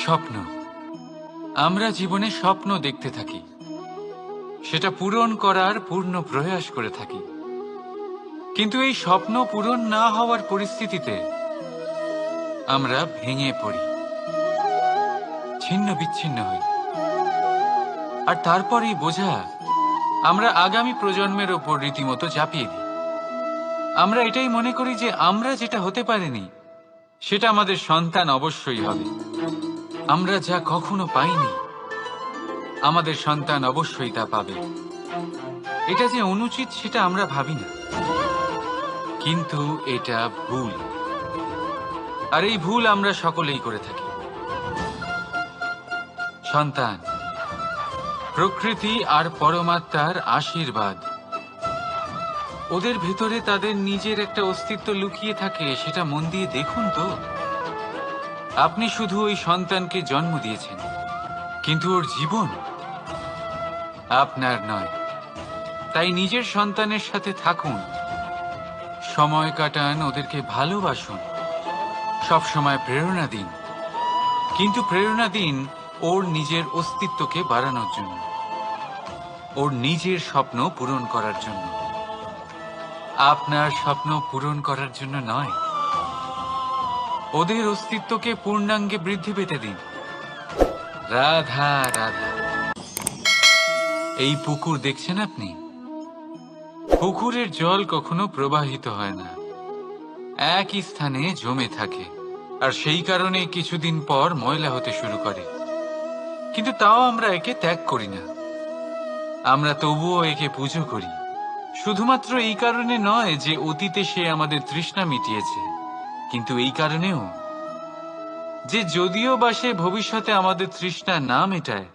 স্বপ্ন। আমরা জীবনে স্বপ্ন দেখতে থাকি, সেটা পূরণ করার পূর্ণ প্রয়াস করে থাকি। কিন্তু এই স্বপ্ন পূরণ না হওয়ার পরিস্থিতিতে আমরা ভেঙে পড়ি, ছিন্ন বিচ্ছিন্ন হই। আর তারপরেই বোঝা আমরা আগামী প্রজন্মের ওপর রীতিমতো চাপিয়ে দিই। আমরা এটাই মনে করি যে আমরা যেটা হতে পারিনি সেটা আমাদের সন্তান অবশ্যই হবে। আমরা যা কখনো পাইনি আমাদের সন্তান অবশ্যই তা পাবে। এটা যে অনুচিত সেটা আমরা ভাবি না, কিন্তু এটা ভুল। আর এই ভুল আমরা সকলেই করে থাকি। সন্তান প্রকৃতি আর পরমাত্মার আশীর্বাদ। ওদের ভেতরে তাদের নিজের একটা অস্তিত্ব লুকিয়ে থাকে, সেটা মন দিয়ে দেখুন তো। আপনি শুধু ওই সন্তানকে জন্ম দিয়েছেন, কিন্তু ওর জীবন আপনার নয়। তাই নিজের সন্তানের সাথে থাকুন, সময় কাটান, ওদেরকে ভালোবাসুন, সবসময় প্রেরণা দিন। কিন্তু প্রেরণা দিন ওর নিজের অস্তিত্বকে বাড়ানোর জন্য, ওর নিজের স্বপ্ন পূরণ করার জন্য, আপনার স্বপ্ন পূরণ করার জন্য নয়। ওদের অস্তিত্বকে পূর্ণাঙ্গে বৃদ্ধি পেতে দিন। রাধা রাধা। এই পুকুর দেখছেন আপনি? পুকুরের জল কখনো প্রবাহিত হয় না, একই স্থানে জমে থাকে। আর সেই কারণে কিছুদিন পর ময়লা হতে শুরু করে। কিন্তু তাও আমরা একে ত্যাগ করি না, আমরা তবুও একে পুজো করি। শুধুমাত্র এই কারণে নয় যে অতীতে সে আমাদের তৃষ্ণা মিটিয়েছে, কিন্তু এই কারণেও যে যদিও বা সে ভবিষ্যতে আমাদের তৃষ্ণা না মেটায়,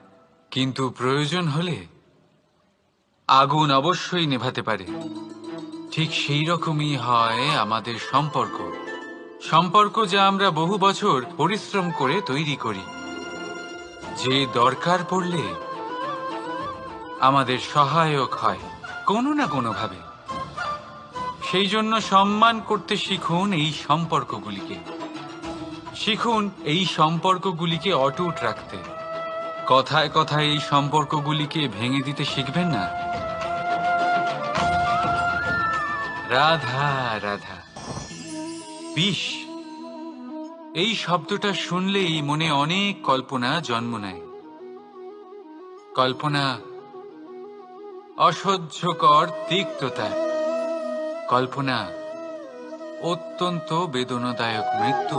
কিন্তু প্রয়োজন হলে আগুন অবশ্যই নেভাতে পারে। ঠিক সেই রকমই হয় আমাদের সম্পর্ক। সম্পর্ক যা আমরা বহু বছর পরিশ্রম করে তৈরি করি, যে দরকার পড়লে আমাদের সহায়ক হয় কোনো না কোনোভাবে। সেই জন্য সম্মান করতে শিখুন এই সম্পর্কগুলিকে। শিখুন এই সম্পর্কগুলিকে অটুট রাখতে। কথায় কথায় এই সম্পর্কগুলিকে ভেঙে দিতে শিখবেন না। রাধা রাধা। বিষ, এই শব্দটা শুনলেই মনে অনেক কল্পনা জন্ম নেয়। কল্পনা অসহ্যকর তিক্ততা, কল্পনা অত্যন্ত বেদনাদায়ক মৃত্যু।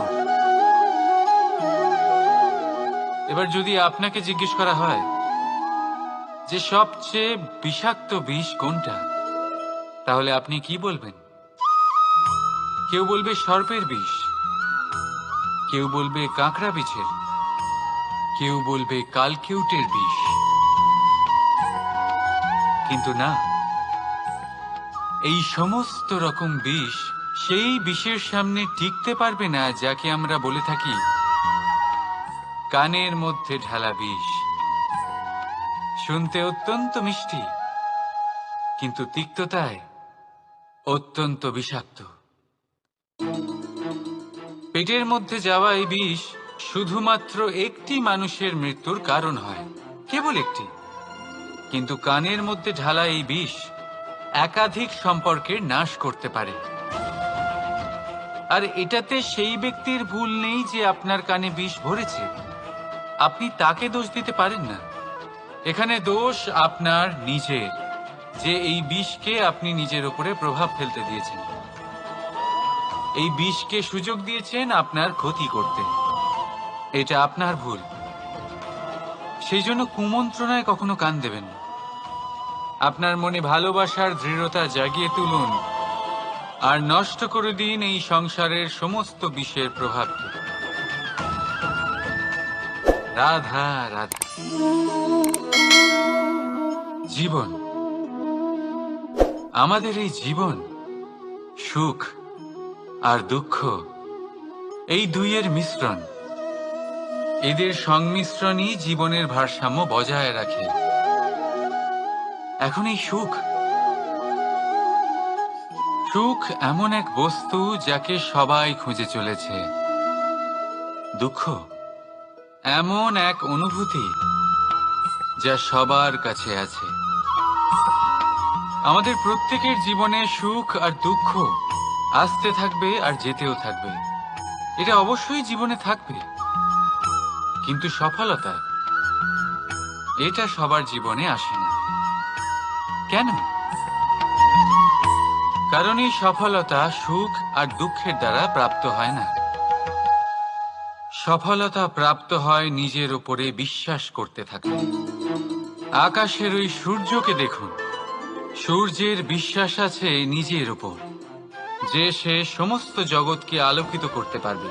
এবার যদি আপনাকে জিজ্ঞেস করা হয় যে সবচেয়ে বিষাক্ত বিষ কোনটা, তাহলে আপনি কি বলবেন? কেউ বলবে সর্পের বিষ, কেউ বলবে কাঁকড়া বিছের, কেউ বলবে কালকিউটের বিষ। কিন্তু না, এই সমস্ত রকম বিষ সেই বিষের সামনে টিকতে পারবে না যাকে আমরা বলে থাকি কানের মধ্যে ঢালা বিষ। শুনতে অত্যন্ত মিষ্টি, কিন্তু তিক্ততায় অত্যন্ত বিষাক্ত। পেটের মধ্যে যাওয়া এই বিষ শুধুমাত্র একটি মানুষের মৃত্যুর কারণ হয়, কেবল একটি। কিন্তু কানের মধ্যে ঢালা এই বিষ একাধিক সম্পর্কের নাশ করতে পারে। আর এটাতে সেই ব্যক্তির ভুল নেই যে আপনার কানে বিষ ভরেছে। আপনি তাকে দোষ দিতে পারেন না। এখানে দোষ আপনার নিজের, যে এই বিষকে আপনি নিজের উপরে প্রভাব ফেলতে দিয়েছেন। এই বিষকে সুযোগ দিয়েছেন আপনার ক্ষতি করতে। এটা আপনার ভুল। সেই জন্য কুমন্ত্রণায় কখনো কান দেবেন না। আপনার মনে ভালোবাসার দৃঢ়তা জাগিয়ে তুলুন আর নষ্ট করে দিন এই সংসারের সমস্ত বিষের প্রভাবকে। রাধা রাধা। জীবন, আমাদের এই জীবন, সুখ আর দুঃখ, এই দুইয়ের মিশ্রণ। এদের সংমিশ্রণই জীবনের ভারসাম্য বজায় রাখে। এখন এই সুখ, সুখ এমন এক বস্তু যাকে সবাই খুঁজে চলেছে। দুঃখ, এমন এক অনুভূতি যা সবার কাছে আছে। আমাদের প্রত্যেকের জীবনে সুখ আর দুঃখ আসতে থাকবে আর যেতেও থাকবে, এটা অবশ্যই জীবনে থাকবে। কিন্তু সফলতা, এটা সবার জীবনে আসে না। কেন? কারণ এই সফলতা সুখ আর দুঃখের দ্বারা প্রাপ্ত হয় না। সফলতা প্রাপ্ত হয় নিজের উপরে বিশ্বাস করতে থাকলে। আকাশের ওই সূর্যকে দেখুন, সূর্যের বিশ্বাস আছে নিজের উপর যে সে সমস্ত জগৎকে আলোকিত করতে পারবে,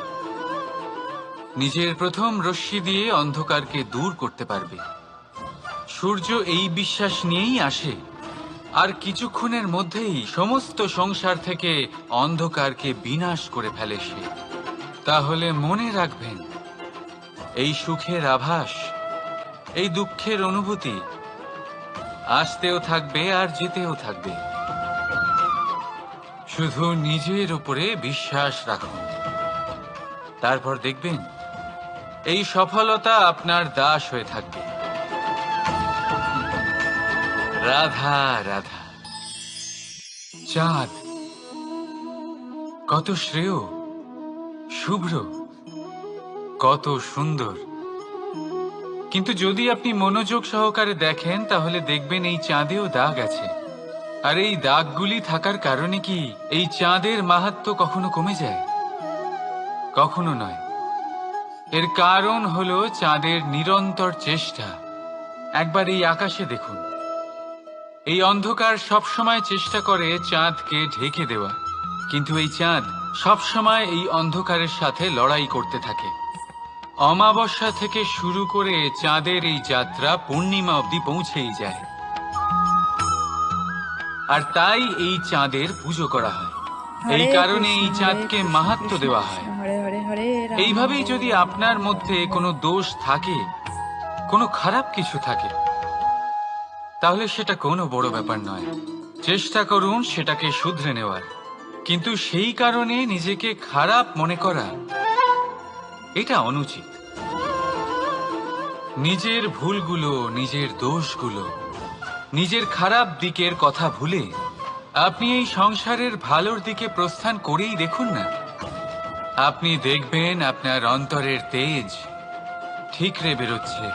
নিজের প্রথম রশ্মি দিয়ে অন্ধকারকে দূর করতে পারবে। সূর্য এই বিশ্বাস নিয়েই আসে, আর কিছুক্ষণের মধ্যেই সমস্ত সংসার থেকে অন্ধকারকে বিনাশ করে ফেলে সে। তাহলে মনে রাখবেন, এই সুখের আভাস, এই দুঃখের অনুভূতি আসতেও থাকবে আর যেতেও থাকবে। শুধু নিজের উপরে বিশ্বাস রাখুন, তারপর দেখবেন এই সফলতা আপনার দাস হয়ে থাকবে। রাধা রাধা। চাঁদ কত শ্রেয়, শুভ্র, কত সুন্দর। কিন্তু যদি আপনি মনোযোগ সহকারে দেখেন তাহলে দেখবেন এই চাঁদেও দাগ আছে। আর এই দাগগুলি থাকার কারণে কি এই চাঁদের মাহাত্ম্য কখনো কমে যায়? কখনো নয়। এর কারণ হলো চাঁদের নিরন্তর চেষ্টা। একবার এই আকাশে দেখুন, এই অন্ধকার সবসময় চেষ্টা করে চাঁদকে ঢেকে দেওয়া, কিন্তু এই চাঁদ সবসময় এই অন্ধকারের সাথে লড়াই করতে থাকে। অমাবস্যা থেকে শুরু করে চাঁদের এই যাত্রা পূর্ণিমা অবধি পৌঁছেই যায়। আর তাই এই চাঁদের পুজো করা হয়, এই কারণে এই চাঁদকে মাহাত্ম্য দেওয়া হয়। এইভাবেই যদি আপনার মধ্যে কোনো দোষ থাকে, কোনো খারাপ কিছু থাকে, তাহলে সেটা কোনো বড় ব্যাপার নয়। চেষ্টা করুন সেটাকে শুধরে নেওয়ার, কিন্তু সেই কারণে নিজেকে খারাপ মনে করা, এটা অনুচিত। নিজের ভুলগুলো, নিজের দোষগুলো, নিজের খারাপ দিকের কথা ভুলে আপনি এই সংসারের ভালোর দিকে প্রস্থান করেই দেখুন না। আপনি দেখবেন আপনার অন্তরের তেজ ঠিকরে বেরোচ্ছে।